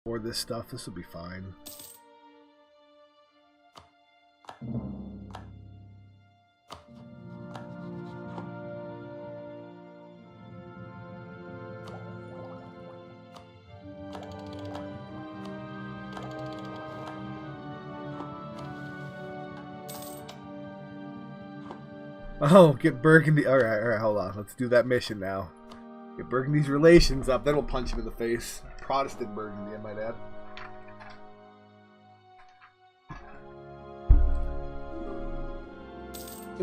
for this stuff. This will be fine. Oh, get Burgundy. All right, hold on. Let's do that mission now. Get Burgundy's relations up, then we'll punch him in the face. Protestant Burgundy, I might add.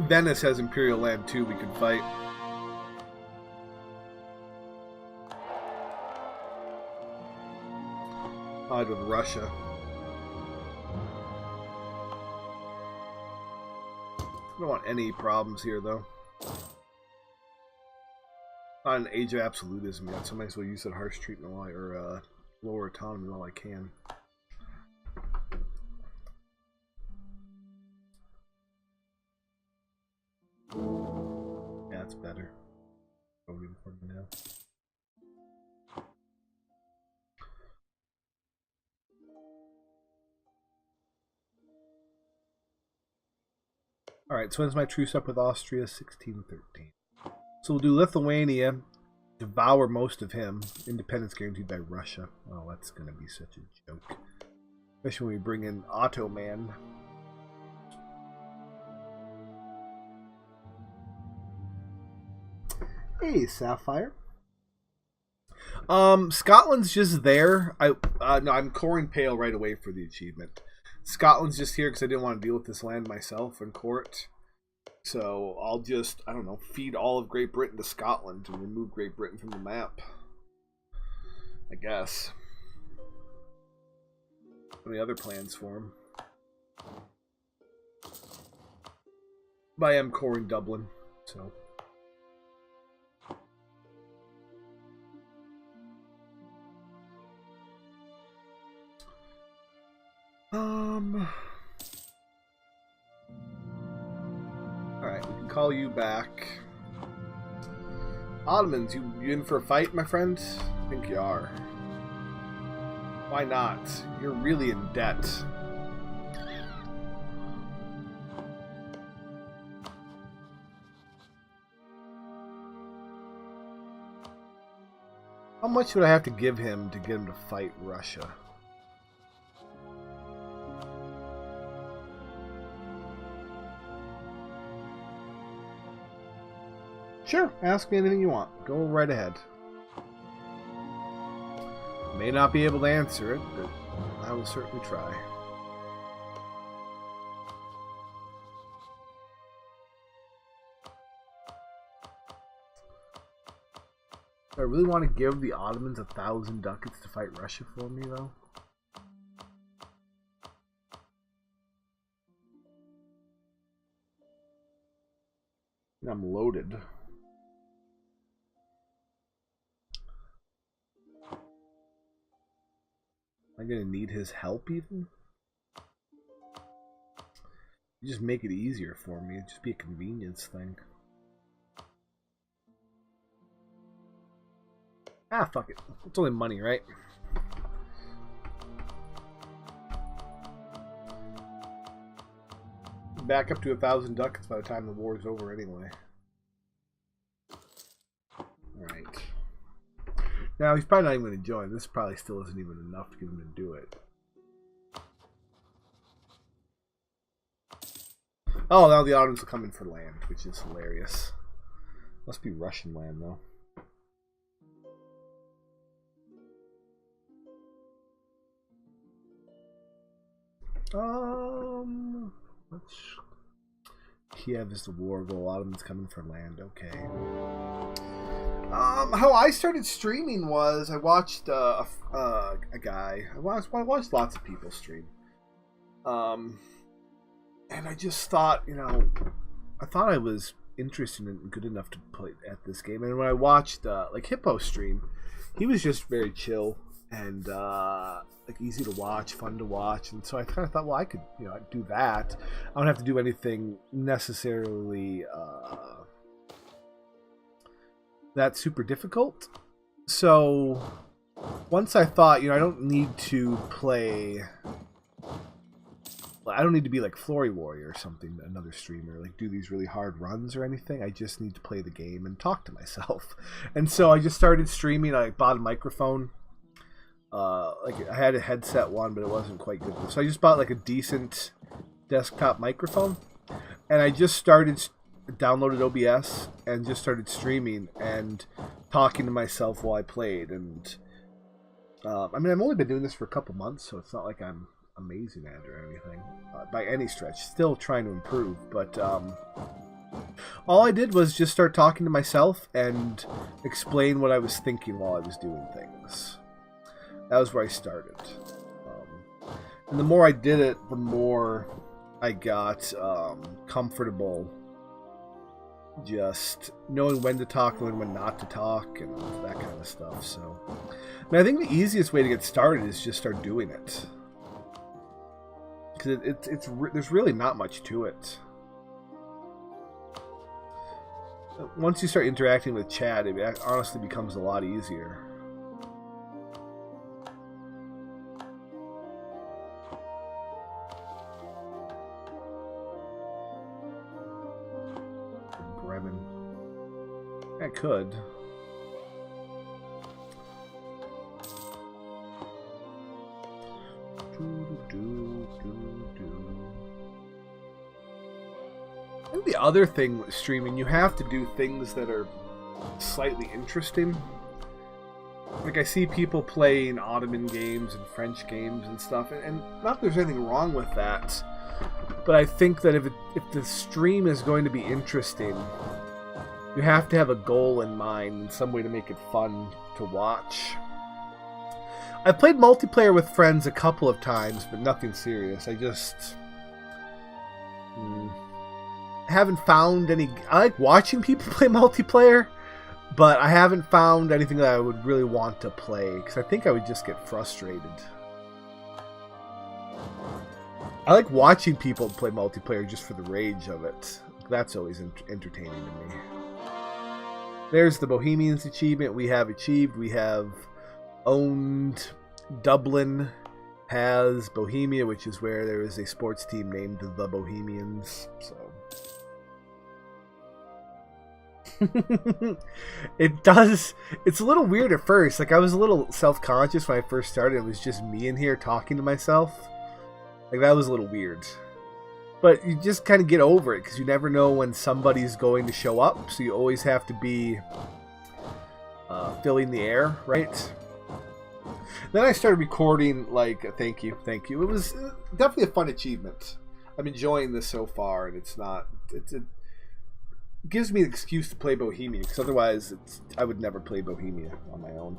Venice has Imperial land too, we could fight. I'd with Russia. I don't want any problems here, though. Not an age of absolutism yet, so I might as well use that harsh treatment while or lower autonomy while I can. Yeah, it's better. Probably important now. Alright, so when's my truce up with Austria? 1613. So we'll do Lithuania, devour most of him. Independence guaranteed by Russia. Oh, that's going to be such a joke. Especially when we bring in Ottoman. Hey, Sapphire. Scotland's just there. No, I'm coring Pale right away for the achievement. Scotland's just here because I didn't want to deal with this land myself in court. So I'll just, I don't know, feed all of Great Britain to Scotland and remove Great Britain from the map. I guess. Any other plans for him? But I am coring Dublin, so. Alright, we can call you back. Ottomans, you in for a fight, my friend? I think you are. Why not? You're really in debt. How much would I have to give him to get him to fight Russia? Sure, ask me anything you want. Go right ahead. May not be able to answer it, but I will certainly try. Do I really want to give the Ottomans 1,000 ducats to fight Russia for me, though? I'm loaded. Am I going to need his help even? You just make it easier for me. It'd just be a convenience thing. Ah, fuck it. It's only money, right? Back up to 1,000 ducats by the time the war's over anyway. Alright. Now, he's probably not even going to join. This probably still isn't even enough to get him to do it. Oh, now the Ottomans will come in for land, which is hilarious. Must be Russian land, though. Let's... Kiev is the war goal. Ottomans coming for land. Okay. How I started streaming was I watched a guy. I watched lots of people stream. And I just thought, you know, I thought I was interested and good enough to play at this game. And when I watched like Hippo stream, he was just very chill and like easy to watch, fun to watch. And so I kind of thought, well, I could, you know, do that. I don't have to do anything necessarily that's super difficult. So once I thought, I don't need to play. I don't need to be like Flory Warrior or something, another streamer, like do these really hard runs or anything. I just need to play the game and talk to myself. And so I just started streaming. I bought a microphone. Like I had a headset one, but it wasn't quite good. So I just bought like a decent desktop microphone, and I just downloaded OBS and just started streaming and talking to myself while I played. And I mean, I've only been doing this for a couple months, so it's not like I'm amazing at it or anything by any stretch. Still trying to improve, but all I did was just start talking to myself and explain what I was thinking while I was doing things. That was where I started. And the more I did it, the more I got comfortable just knowing when to talk, knowing when not to talk, and that kind of stuff. So, I mean, I think the easiest way to get started is just start doing it. Because there's really not much to it. Once you start interacting with chat, it honestly becomes a lot easier. Bremen. I could. And the other thing with streaming, you have to do things that are slightly interesting. Like I see people playing Ottoman games and French games and stuff, and not that there's anything wrong with that, but I think that if the stream is going to be interesting, you have to have a goal in mind and some way to make it fun to watch. I've played multiplayer with friends a couple of times, but nothing serious. I just haven't found any. I like watching people play multiplayer, but I haven't found anything that I would really want to play, because I think I would just get frustrated. I like watching people play multiplayer just for the rage of it. That's always entertaining to me. There's the Bohemians achievement we have achieved. We have owned. Dublin has Bohemia, which is where there is a sports team named the Bohemians. So it's a little weird at first. Like I was a little self-conscious when I first started. It was just me in here talking to myself. Like that was a little weird. But you just kind of get over it, because you never know when somebody's going to show up. So you always have to be filling the air, right? Then I started recording, like, thank you. It was definitely a fun achievement. I'm enjoying this so far, and it gives me an excuse to play Bohemia, because otherwise I would never play Bohemia on my own.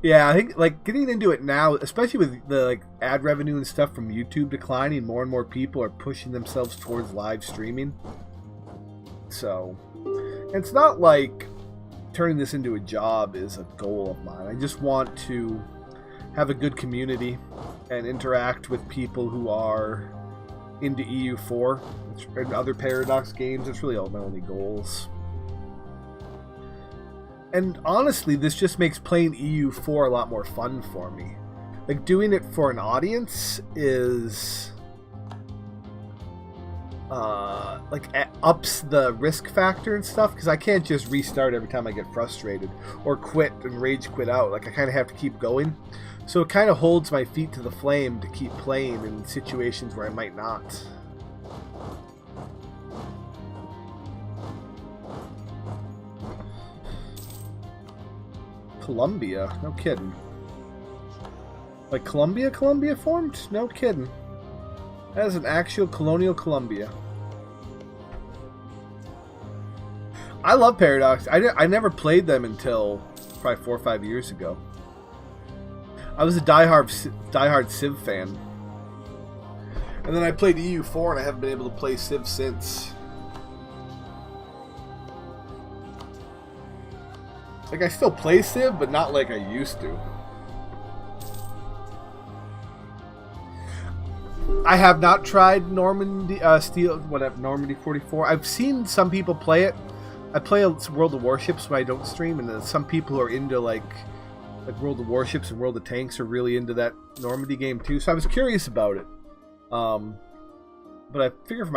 Yeah, I think like getting into it now, especially with the like ad revenue and stuff from YouTube declining, more and more people are pushing themselves towards live streaming. So, it's not like turning this into a job is a goal of mine. I just want to have a good community and interact with people who are into EU4 and other Paradox games. That's really all my only goals. And honestly, this just makes playing EU4 a lot more fun for me. Like, doing it for an audience is ups the risk factor and stuff, because I can't just restart every time I get frustrated or quit and rage quit out. Like, I kind of have to keep going. So it kind of holds my feet to the flame to keep playing in situations where I might not. Colombia? No kidding. Like Colombia formed? No kidding. That is an actual colonial Colombia. I love Paradox. I never played them until probably 4 or 5 years ago. I was a diehard Civ fan. And then I played EU4 and I haven't been able to play Civ since. Like, I still play Civ, but not like I used to. I have not tried Normandy Normandy 44. I've seen some people play it. I play World of Warships when I don't stream, and then some people who are into like World of Warships and World of Tanks are really into that Normandy game too. So I was curious about it. But I figure for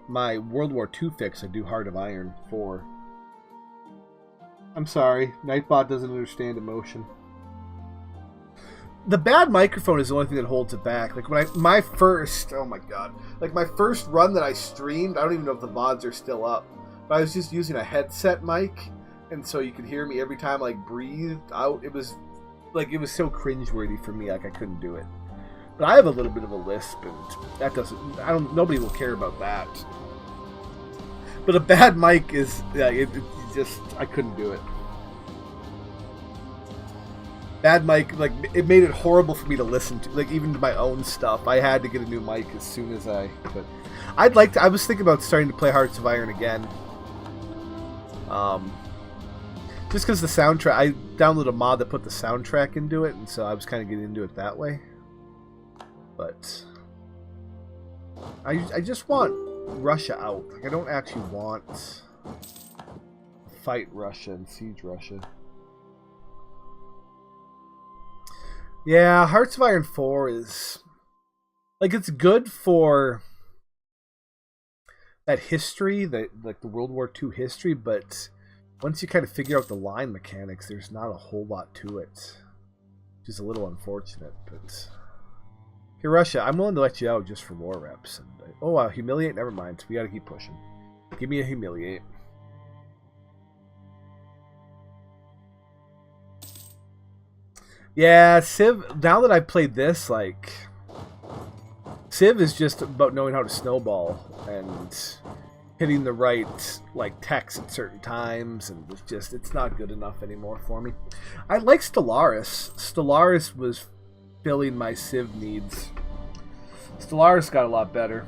my World War II fix, I do Heart of Iron 4. I'm sorry, Nightbot doesn't understand emotion. The bad microphone is the only thing that holds it back. Like when my first run that I streamed, I don't even know if the VODs are still up, but I was just using a headset mic, and so you could hear me every time I breathed out. It was so cringeworthy for me, like I couldn't do it. But I have a little bit of a lisp, and nobody will care about that. But a bad mic is, I couldn't do it. Bad mic, like, it made it horrible for me to listen to, like, even to my own stuff. I had to get a new mic as soon as I could. I was thinking about starting to play Hearts of Iron again. Just because the soundtrack, I downloaded a mod that put the soundtrack into it, and so I was kind of getting into it that way. But I just want Russia out. Like, I don't actually want to fight Russia and siege Russia. Yeah, Hearts of Iron 4 is like, it's good for that history, the World War II history, but once you kind of figure out the line mechanics, there's not a whole lot to it, which is a little unfortunate. But okay, Russia, I'm willing to let you out just for war reps. And, humiliate? Never mind. We gotta keep pushing. Give me a humiliate. Yeah, Civ, now that I've played this, like, Civ is just about knowing how to snowball and hitting the right, like, techs at certain times, and it's not good enough anymore for me. I like Stellaris. Stellaris was filling my Civ needs. Stellaris got a lot better.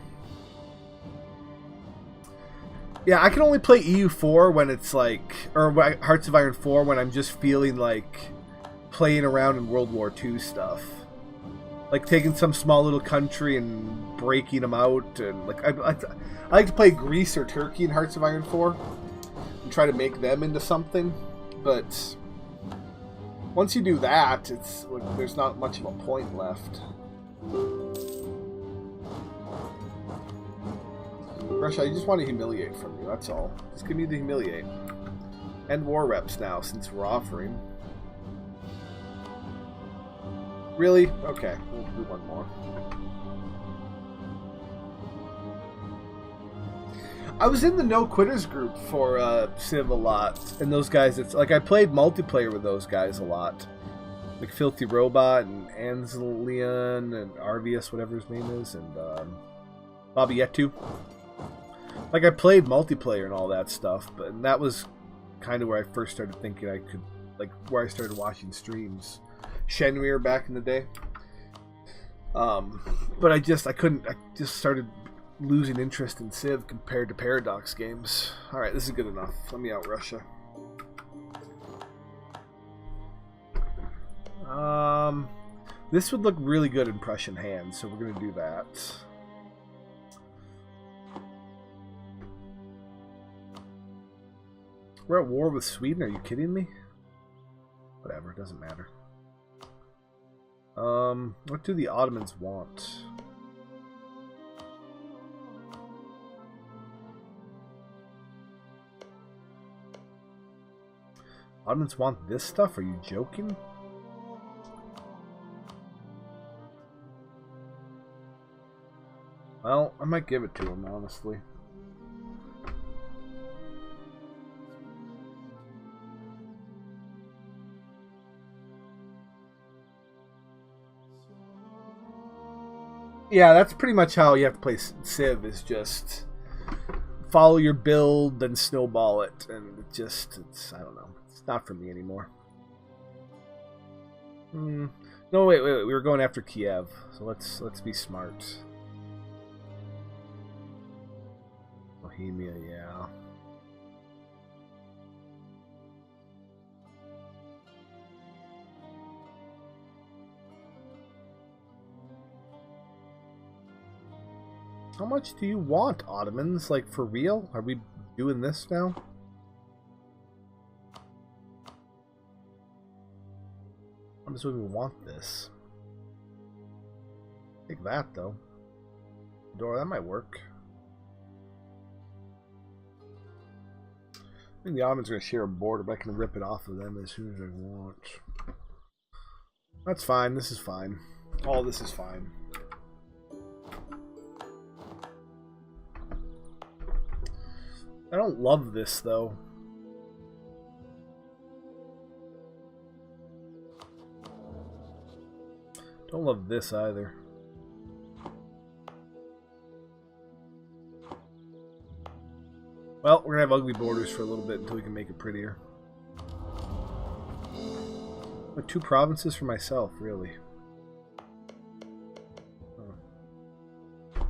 Yeah, I can only play EU4 when it's like, or Hearts of Iron 4 when I'm just feeling like playing around in World War II stuff, like taking some small little country and breaking them out, and like I like to play Greece or Turkey in Hearts of Iron 4 and try to make them into something. But once you do that, it's like there's not much of a point left. Russia, I just want to humiliate from you. That's all. Just give me the humiliate and war reps now, since we're offering. Really? Okay, we'll do one more. I was in the No Quitters group for Civ a lot, and those guys, it's like I played multiplayer with those guys a lot. Like Filthy Robot and Anselian and Arvius, whatever his name is, and Bobby Yetu. Like I played multiplayer and all that stuff, and that was kind of where I first started thinking I could, like, where I started watching streams. Shenmue back in the day. But I just started losing interest in Civ compared to Paradox games. Alright, this is good enough. Let me out Russia. This would look really good in Prussian hands, so we're going to do that. We're at war with Sweden? Are you kidding me? Whatever, it doesn't matter. What do the Ottomans want? Ottomans want this stuff? Are you joking? Well, I might give it to them, honestly. Yeah, that's pretty much how you have to play Civ, is just follow your build, then snowball it, and it's I don't know. It's not for me anymore. No, wait, we were going after Kiev, so let's be smart. Bohemia, yeah. How much do you want, Ottomans? Like, for real? Are we doing this now? How much do we want this? Take that, though. Door, that might work. I think the Ottomans are going to share a border, but I can rip it off of them as soon as I want. That's fine. This is fine. All this is fine. I don't love this, though. Don't love this either. Well, we're gonna have ugly borders for a little bit until we can make it prettier. But 2 provinces for myself, really.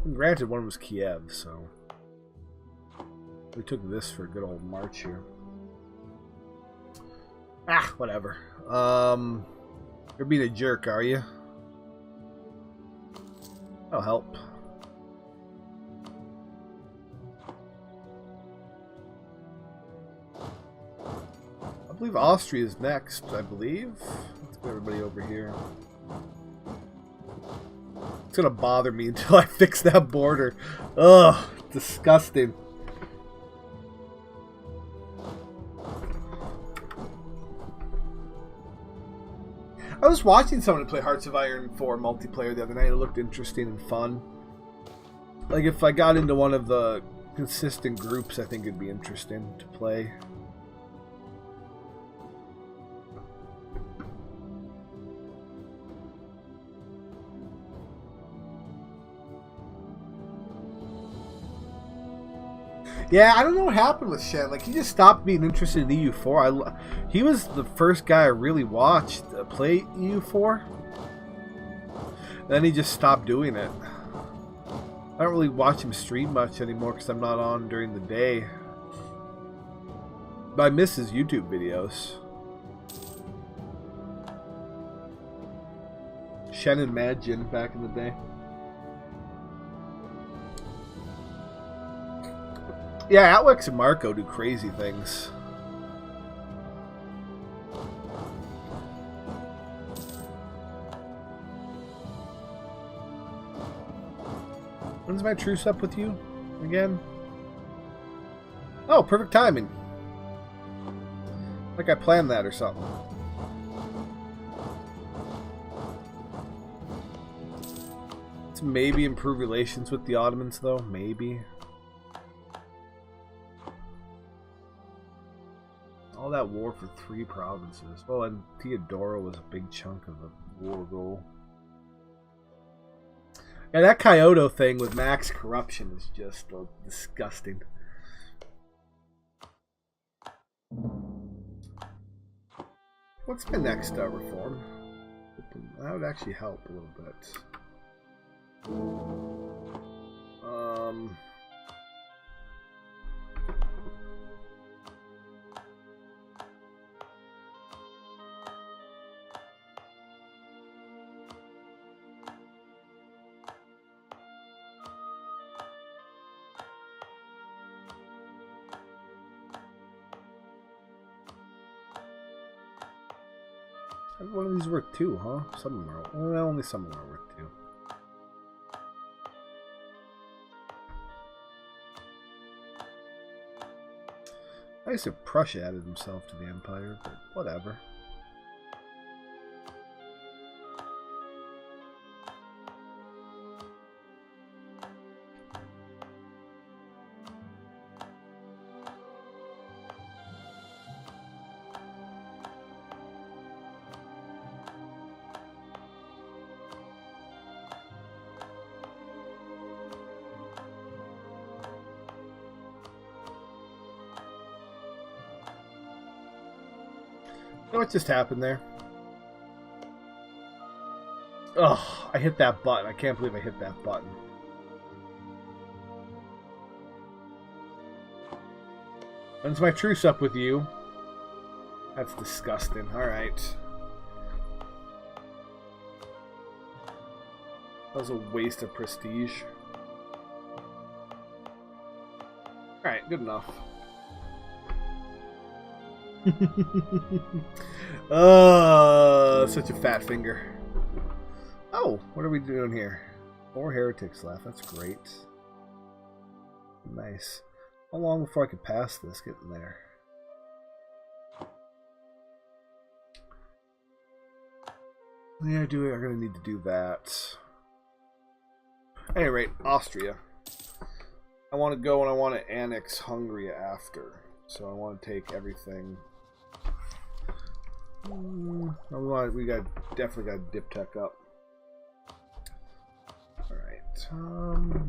And granted, one was Kiev, so we took this for a good old march here. Ah, whatever. You're being a jerk, are you? That'll help. I believe Austria is next, I believe. Let's get everybody over here. It's gonna bother me until I fix that border. Ugh, disgusting. I was watching someone play Hearts of Iron 4 multiplayer the other night. It looked interesting and fun. Like, if I got into one of the consistent groups, I think it'd be interesting to play. Yeah, I don't know what happened with Shen. Like, he just stopped being interested in EU4. He was the first guy I really watched play EU4. Then he just stopped doing it. I don't really watch him stream much anymore because I'm not on during the day. But I miss his YouTube videos. Shen and Madjin back in the day. Yeah, Alex and Marco do crazy things. When's my truce up with you again? Oh, perfect timing. Like I planned that or something. Let's maybe improve relations with the Ottomans, though. Maybe. All that war for 3 provinces. Well, and Theodora was a big chunk of the war goal. And that Kyoto thing with max corruption is just disgusting. What's my next reform? That would actually help a little bit. One of these worth 2, huh? Some of them are. Well, only some of them are worth 2. I guess if Prussia added himself to the empire, but whatever. What just happened there? Ugh, I hit that button. I can't believe I hit that button. When's my truce up with you? That's disgusting. Alright. That was a waste of prestige. Alright, good enough. Such a fat finger. Oh, what are we doing here? 4 heretics left. That's great. Nice. How long before I could pass this? Getting there. Yeah, I'm gonna need to do that. At any rate, Austria. I want to go and I want to annex Hungary after. So I want to take everything. We definitely got Dip Tech up. Alright.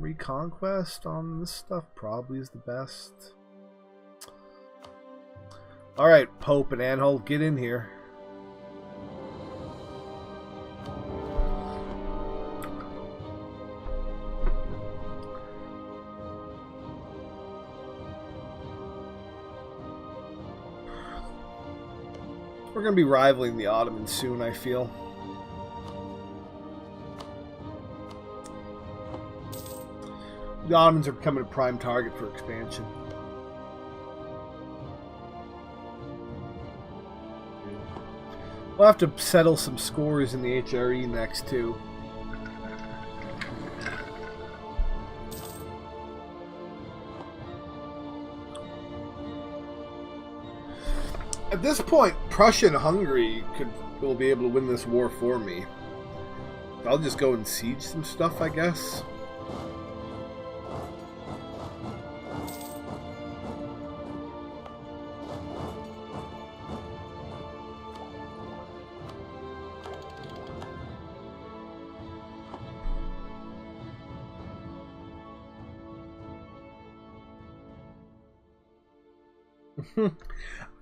Reconquest on this stuff probably is the best. Alright, Pope and Anhalt, get in here. We're going to be rivaling the Ottomans soon, I feel. The Ottomans are becoming a prime target for expansion. We'll have to settle some scores in the HRE next, too. At this point, Prussia and Hungary will be able to win this war for me. I'll just go and siege some stuff, I guess.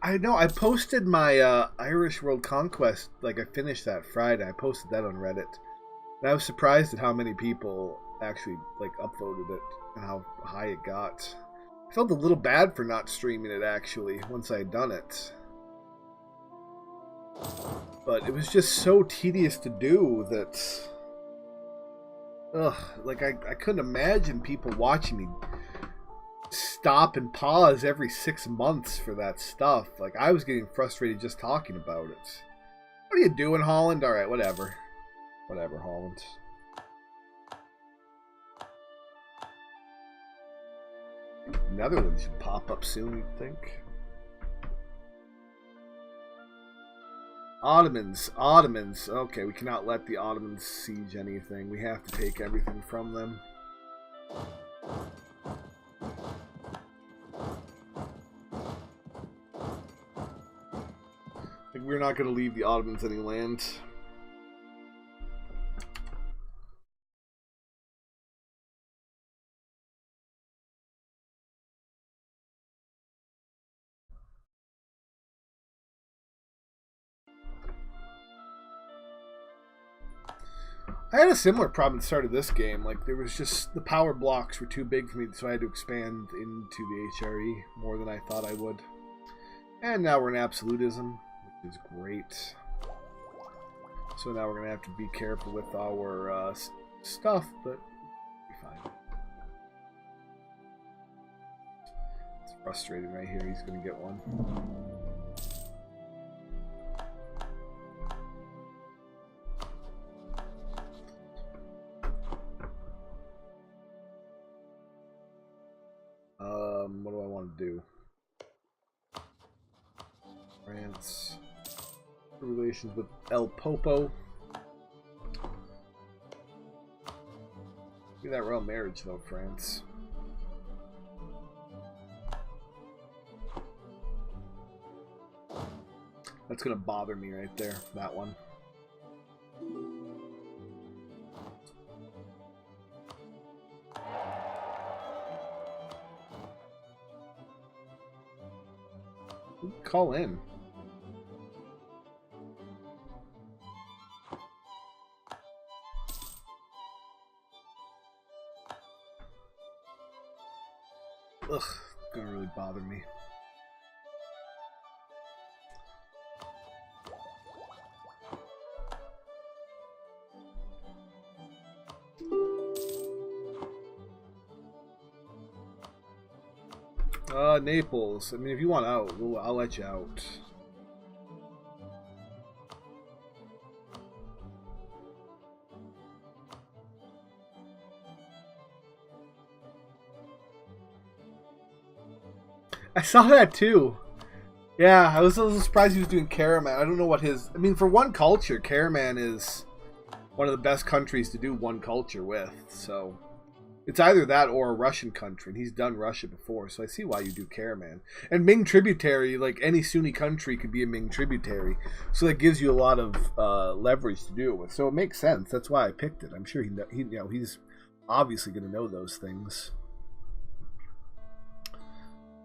I know, I posted my Irish World Conquest, like I finished that Friday. I posted that on Reddit. And I was surprised at how many people actually like upvoted it and how high it got. I felt a little bad for not streaming it actually once I had done it. But it was just so tedious to do that... Ugh, like I couldn't imagine people watching me stop and pause every 6 months for that stuff. Like, I was getting frustrated just talking about it. What are you doing, Holland? Alright, whatever. Whatever, Holland. Netherlands should pop up soon, you'd think. Ottomans. Okay, we cannot let the Ottomans siege anything. We have to take everything from them. We're not going to leave the Ottomans any land. I had a similar problem at the start of this game. Like, there was just, the power blocks were too big for me, so I had to expand into the HRE more than I thought I would. And now we're in absolutism, which is great. So now we're going to have to be careful with our stuff, but we'll be fine. It's frustrating right here. He's going to get one. What do I want to do? France. Relations with El Popo. Look at that royal marriage, though, France. That's gonna bother me right there, that one. Call in. Ugh, gonna really bother me. Naples. I mean, if you want out, I'll let you out. I saw that too. Yeah, I was a little surprised he was doing Caraman. I don't know what his... I mean, for one culture, Caraman is one of the best countries to do one culture with. So it's either that or a Russian country, and he's done Russia before. So I see why you do Caraman. And Ming tributary, like any Sunni country, could be a Ming tributary. So that gives you a lot of leverage to do it with. So it makes sense. That's why I picked it. I'm sure he's obviously going to know those things.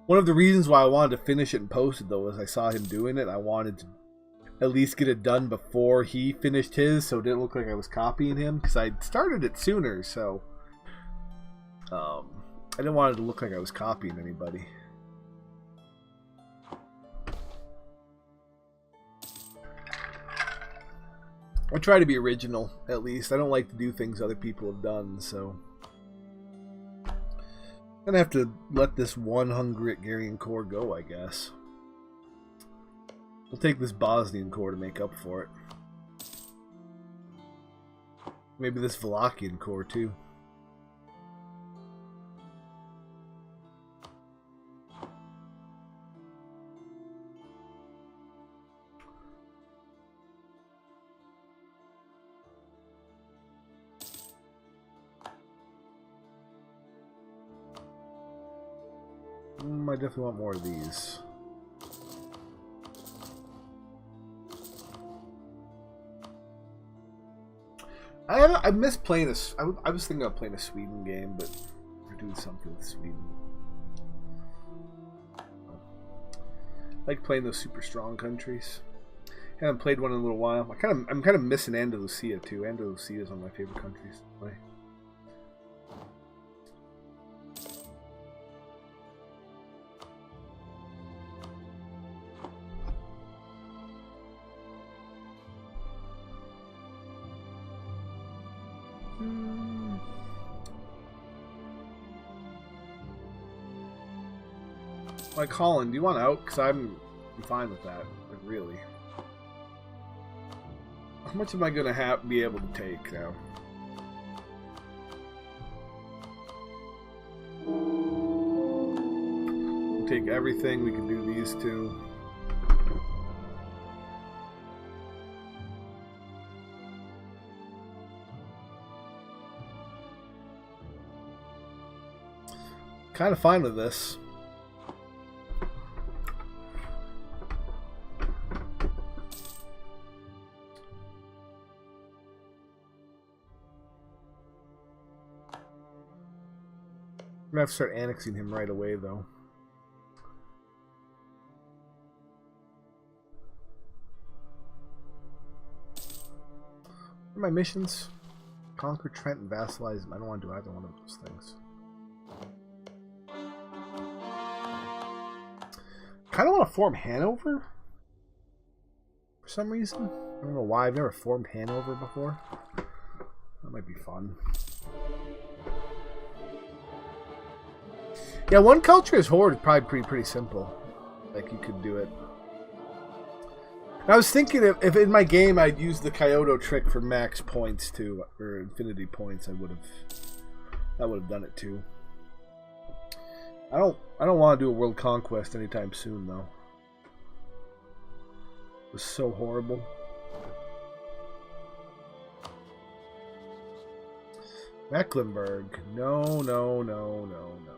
One of the reasons why I wanted to finish it and post it, though, is I saw him doing it. I wanted to at least get it done before he finished his, so it didn't look like I was copying him, because I started it sooner, so I didn't want it to look like I was copying anybody. I try to be original, at least. I don't like to do things other people have done, so... I'm gonna have to let this one Hungarian core go, I guess. We'll take this Bosnian core to make up for it. Maybe this Wallachian core, too. I definitely want more of these. I miss playing this. I was thinking of playing a Sweden game, but we're doing something with Sweden. I like playing those super strong countries. Haven't played one in a little while. I'm kind of missing Andalusia too. Andalusia is one of my favorite countries to play. Like Holland, do you want out? Because I'm fine with that. Like, really. How much am I going to be able to take now? We'll take everything. We can do these two. Kind of fine with this. I'm gonna have to start annexing him right away, though. What are my missions? Conquer Trent and vassalize him. I don't want to do either one of those things. Kind of want to form Hanover for some reason. I don't know why. I've never formed Hanover before. That might be fun. Yeah, one culture as horde is probably pretty simple. Like, you could do it. And I was thinking if in my game I'd use the Kyoto trick for max points too, or infinity points, that would have done it too. I don't want to do a world conquest anytime soon though. It was so horrible. Mecklenburg. No, no, no, no, no.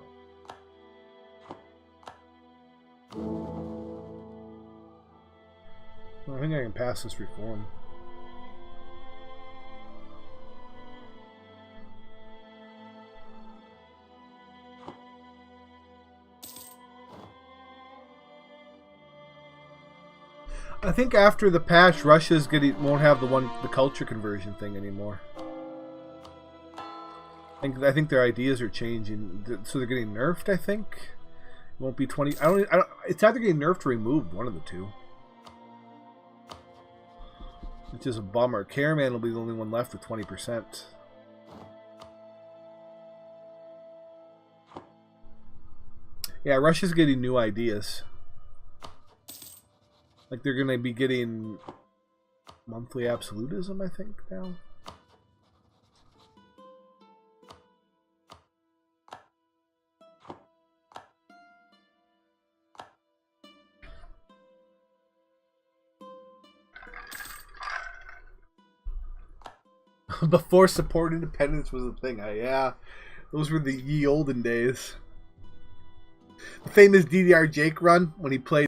I think I can pass this reform. I think after the patch, Russia's won't have the culture conversion thing anymore. I think their ideas are changing, so they're getting nerfed. I think it won't be 20. I don't. It's either getting nerfed or removed. One of the two. Which is a bummer. Caraman will be the only one left with 20%. Yeah, Russia's getting new ideas. Like they're gonna be getting monthly absolutism, I think, now. Before support independence was a thing. Yeah, those were the ye olden days. The famous DDR Jake run when he played